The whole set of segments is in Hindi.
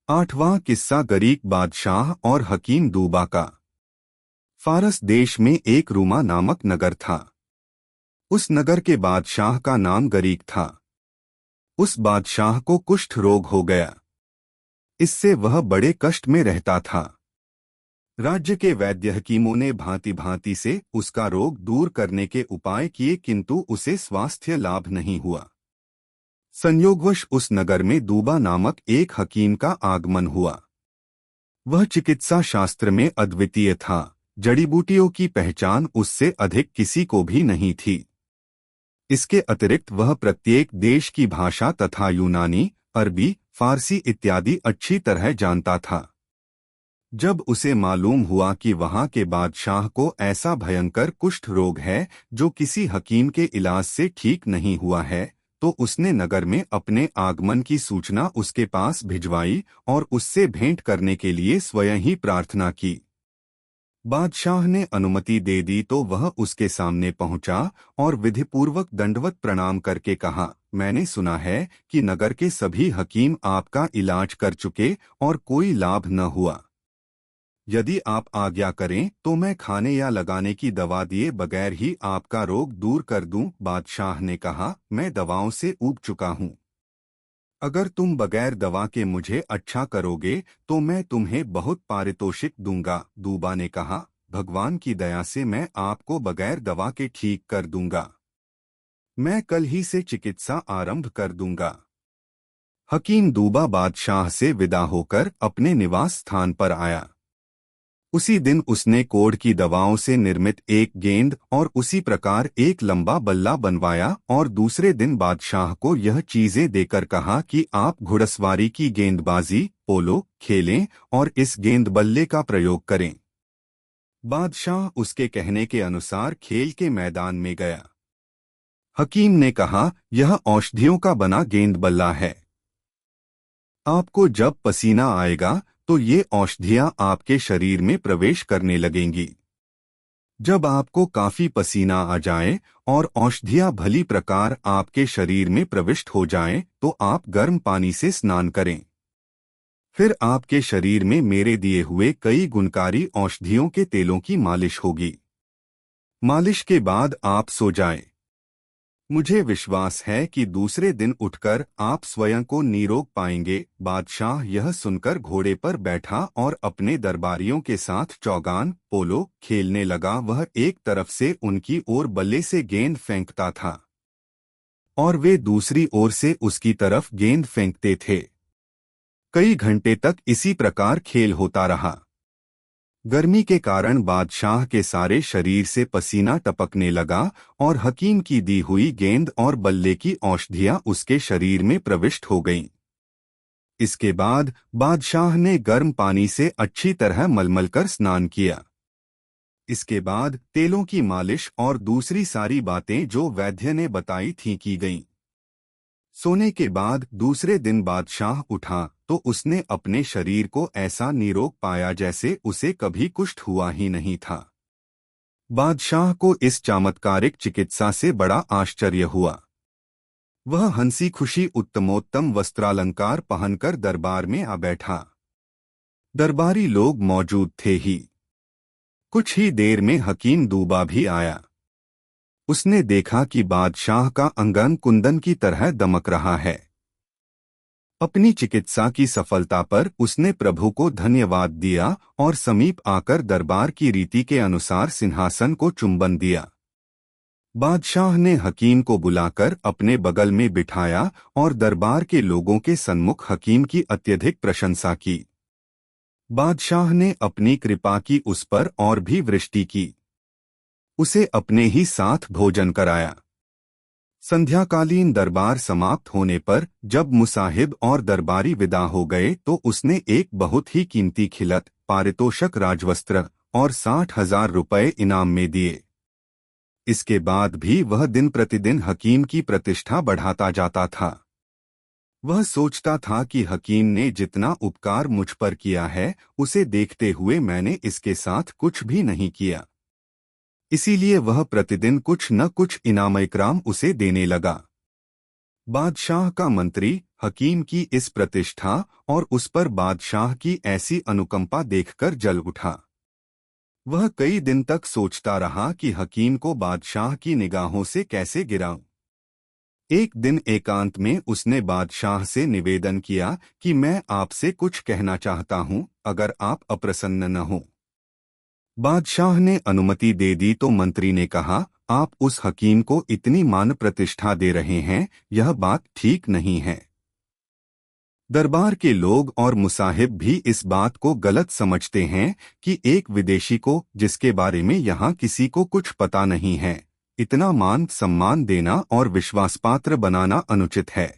आठवां किस्सा गरीक बादशाह और हकीम दूबा का। फारस देश में एक रूमा नामक नगर था। उस नगर के बादशाह का नाम गरीक था। उस बादशाह को कुष्ठ रोग हो गया। इससे वह बड़े कष्ट में रहता था। राज्य के वैद्य हकीमों ने भांति भांति से उसका रोग दूर करने के उपाय किए, किंतु उसे स्वास्थ्य लाभ नहीं हुआ। संयोगवश उस नगर में दूबा नामक एक हकीम का आगमन हुआ। वह चिकित्सा शास्त्र में अद्वितीय था। जड़ी बूटियों की पहचान उससे अधिक किसी को भी नहीं थी। इसके अतिरिक्त वह प्रत्येक देश की भाषा तथा यूनानी, अरबी, फारसी इत्यादि अच्छी तरह जानता था। जब उसे मालूम हुआ कि वहां के बादशाह को ऐसा भयंकर कुष्ठ रोग है जो किसी हकीम के इलाज से ठीक नहीं हुआ है, तो उसने नगर में अपने आगमन की सूचना उसके पास भिजवाई और उससे भेंट करने के लिए स्वयं ही प्रार्थना की। बादशाह ने अनुमति दे दी तो वह उसके सामने पहुंचा और विधिपूर्वक दंडवत प्रणाम करके कहा, मैंने सुना है कि नगर के सभी हकीम आपका इलाज कर चुके और कोई लाभ न हुआ। यदि आप आज्ञा करें तो मैं खाने या लगाने की दवा दिए बगैर ही आपका रोग दूर कर दूं। बादशाह ने कहा, मैं दवाओं से ऊब चुका हूं। अगर तुम बगैर दवा के मुझे अच्छा करोगे तो मैं तुम्हें बहुत पारितोषिक दूंगा। दूबा ने कहा, भगवान की दया से मैं आपको बगैर दवा के ठीक कर दूंगा। मैं कल ही से चिकित्सा आरंभ कर दूंगा। हकीम दूबा बादशाह से विदा होकर अपने निवास स्थान पर आया। उसी दिन उसने कोढ़ की दवाओं से निर्मित एक गेंद और उसी प्रकार एक लंबा बल्ला बनवाया और दूसरे दिन बादशाह को यह चीजें देकर कहा कि आप घुड़सवारी की गेंदबाजी, पोलो खेलें और इस गेंद बल्ले का प्रयोग करें। बादशाह उसके कहने के अनुसार खेल के मैदान में गया। हकीम ने कहा, यह औषधियों का बना गेंद बल्ला है। आपको जब पसीना आएगा तो ये औषधियां आपके शरीर में प्रवेश करने लगेंगी। जब आपको काफी पसीना आ जाए और औषधियां भली प्रकार आपके शरीर में प्रविष्ट हो जाएं, तो आप गर्म पानी से स्नान करें। फिर आपके शरीर में मेरे दिए हुए कई गुणकारी औषधियों के तेलों की मालिश होगी। मालिश के बाद आप सो जाएं। मुझे विश्वास है कि दूसरे दिन उठकर आप स्वयं को निरोग पाएंगे। बादशाह यह सुनकर घोड़े पर बैठा और अपने दरबारियों के साथ चौगान, पोलो खेलने लगा। वह एक तरफ से उनकी ओर बल्ले से गेंद फेंकता था और वे दूसरी ओर से उसकी तरफ गेंद फेंकते थे। कई घंटे तक इसी प्रकार खेल होता रहा। गर्मी के कारण बादशाह के सारे शरीर से पसीना टपकने लगा और हकीम की दी हुई गेंद और बल्ले की औषधियां उसके शरीर में प्रविष्ट हो गईं। इसके बाद बादशाह ने गर्म पानी से अच्छी तरह मलमल कर स्नान किया। इसके बाद तेलों की मालिश और दूसरी सारी बातें जो वैद्य ने बताई थीं की गईं। सोने के बाद दूसरे दिन बादशाह उठा तो उसने अपने शरीर को ऐसा निरोग पाया जैसे उसे कभी कुष्ठ हुआ ही नहीं था। बादशाह को इस चमत्कारिक चिकित्सा से बड़ा आश्चर्य हुआ। वह हंसी खुशी उत्तमोत्तम वस्त्रालंकार पहनकर दरबार में आ बैठा। दरबारी लोग मौजूद थे ही। कुछ ही देर में हकीम दूबा भी आया। उसने देखा कि बादशाह का अंगन कुंदन की तरह दमक रहा है। अपनी चिकित्सा की सफलता पर उसने प्रभु को धन्यवाद दिया और समीप आकर दरबार की रीति के अनुसार सिंहासन को चुंबन दिया। बादशाह ने हकीम को बुलाकर अपने बगल में बिठाया और दरबार के लोगों के सन्मुख हकीम की अत्यधिक प्रशंसा की। बादशाह ने अपनी कृपा की उस पर और भी वृष्टि की। उसे अपने ही साथ भोजन कराया। संध्याकालीन दरबार समाप्त होने पर जब मुसाहिब और दरबारी विदा हो गए तो उसने एक बहुत ही कीमती खिलत, पारितोषक राजवस्त्र और 60,000 रुपये इनाम में दिए। इसके बाद भी वह दिन प्रतिदिन हकीम की प्रतिष्ठा बढ़ाता जाता था। वह सोचता था कि हकीम ने जितना उपकार मुझ पर किया है, उसे देखते हुए मैंने इसके साथ कुछ भी नहीं किया। इसीलिए वह प्रतिदिन कुछ न कुछ इनाम इकराम उसे देने लगा। बादशाह का मंत्री हकीम की इस प्रतिष्ठा और उस पर बादशाह की ऐसी अनुकंपा देखकर जल उठा। वह कई दिन तक सोचता रहा कि हकीम को बादशाह की निगाहों से कैसे गिराऊं। एक दिन एकांत में उसने बादशाह से निवेदन किया कि मैं आपसे कुछ कहना चाहता हूं, अगर आप अप्रसन्न न हो। बादशाह ने अनुमति दे दी तो मंत्री ने कहा, आप उस हकीम को इतनी मान प्रतिष्ठा दे रहे हैं, यह बात ठीक नहीं है। दरबार के लोग और मुसाहिब भी इस बात को गलत समझते हैं कि एक विदेशी को, जिसके बारे में यहाँ किसी को कुछ पता नहीं है, इतना मान सम्मान देना और विश्वासपात्र बनाना अनुचित है।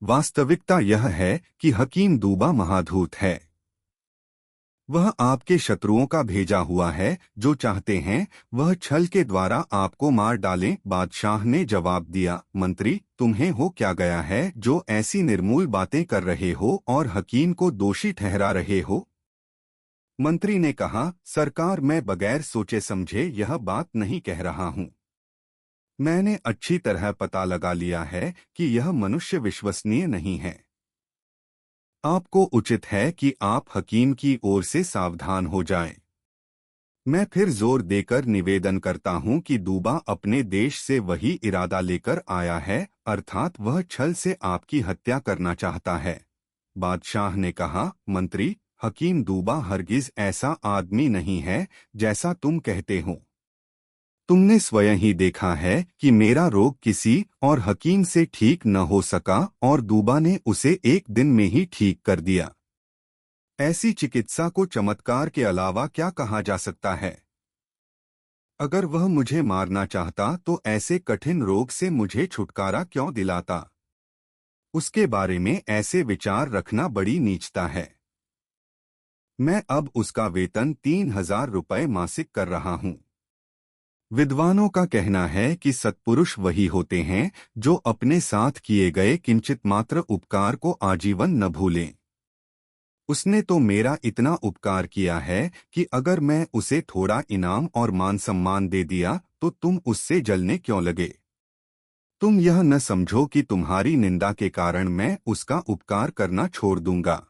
वास्तविकता यह है कि हकीम दूबा महाधूत है। वह आपके शत्रुओं का भेजा हुआ है, जो चाहते हैं वह छल के द्वारा आपको मार डालें। बादशाह ने जवाब दिया, मंत्री, तुम्हें हो क्या गया है जो ऐसी निर्मूल बातें कर रहे हो और हकीम को दोषी ठहरा रहे हो? मंत्री ने कहा, सरकार, मैं बगैर सोचे समझे यह बात नहीं कह रहा हूँ। मैंने अच्छी तरह पता लगा लिया है कि यह मनुष्य विश्वसनीय नहीं है। आपको उचित है कि आप हकीम की ओर से सावधान हो जाएं। मैं फिर जोर देकर निवेदन करता हूं कि दूबा अपने देश से वही इरादा लेकर आया है, अर्थात वह छल से आपकी हत्या करना चाहता है। बादशाह ने कहा, मंत्री, हकीम दूबा हरगिज ऐसा आदमी नहीं है जैसा तुम कहते हो। तुमने स्वयं ही देखा है कि मेरा रोग किसी और हकीम से ठीक न हो सका और दूबा ने उसे एक दिन में ही ठीक कर दिया। ऐसी चिकित्सा को चमत्कार के अलावा क्या कहा जा सकता है? अगर वह मुझे मारना चाहता तो ऐसे कठिन रोग से मुझे छुटकारा क्यों दिलाता? उसके बारे में ऐसे विचार रखना बड़ी नीचता है। मैं अब उसका वेतन 3000 रुपये मासिक कर रहा हूँ। विद्वानों का कहना है कि सत्पुरुष वही होते हैं जो अपने साथ किए गए किंचित मात्र उपकार को आजीवन न भूलें। उसने तो मेरा इतना उपकार किया है कि अगर मैं उसे थोड़ा इनाम और मान सम्मान दे दिया तो तुम उससे जलने क्यों लगे? तुम यह न समझो कि तुम्हारी निंदा के कारण मैं उसका उपकार करना छोड़ दूंगा।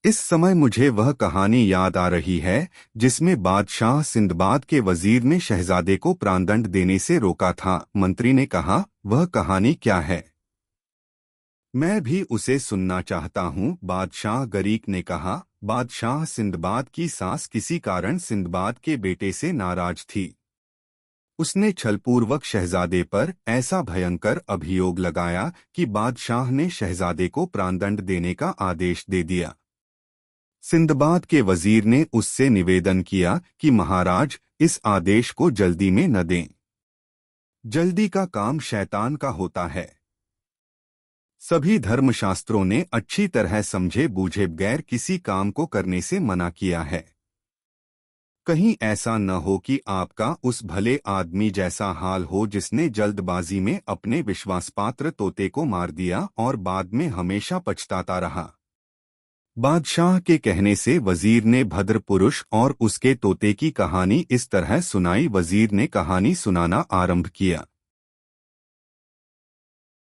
इस समय मुझे वह कहानी याद आ रही है जिसमें बादशाह सिंदबाद के वजीर ने शहजादे को प्राणदंड देने से रोका था। मंत्री ने कहा, वह कहानी क्या है? मैं भी उसे सुनना चाहता हूँ, बादशाह गरीक ने कहा। बादशाह सिंदबाद की सास किसी कारण सिंदबाद के बेटे से नाराज थी। उसने छलपूर्वक शहजादे पर ऐसा भयंकर अभियोग लगाया कि बादशाह ने शहजादे को प्राणदंड देने का आदेश दे दिया। सिंदबाद के वजीर ने उससे निवेदन किया कि महाराज, इस आदेश को जल्दी में न दें। जल्दी का काम शैतान का होता है। सभी धर्मशास्त्रों ने अच्छी तरह समझे बूझे बगैर किसी काम को करने से मना किया है। कहीं ऐसा न हो कि आपका उस भले आदमी जैसा हाल हो जिसने जल्दबाजी में अपने विश्वासपात्र तोते को मार दिया और बाद में हमेशा पछताता रहा। बादशाह के कहने से वजीर ने भद्र पुरुष और उसके तोते की कहानी इस तरह सुनाई। वजीर ने कहानी सुनाना आरंभ किया।